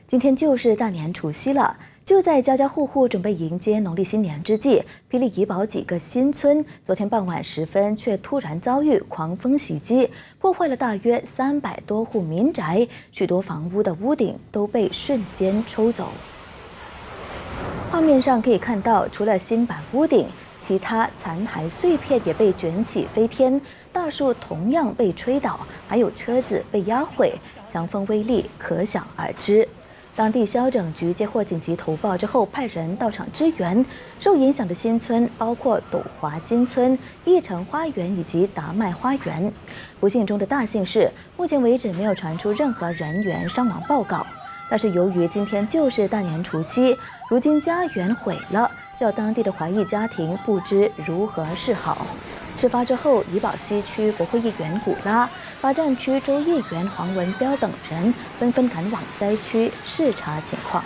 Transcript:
今天就是大年除夕了，就在家家户户准备迎接农历新年之际，霹雳怡保几个新村昨天傍晚时分却突然遭遇狂风袭击，破坏了大约300多户民宅，许多房屋的屋顶都被瞬间抽走。画面上可以看到，除了新板屋顶，其他残骸碎片也被卷起飞天，大树同样被吹倒，还有车子被压毁，强风威力可想而知。当地消整局接获紧急投报之后，派人到场支援。受影响的新村包括斗华新村、义城花园以及达麦花园。不幸中的大幸是，目前为止没有传出任何人员伤亡报告。但是由于今天就是大年除夕，如今家园毁了，叫当地的怀疑家庭不知如何是好。事发之后，怡保西区国会议员古拉、发展区州议员黄文彪等人纷纷赶往灾区视察情况。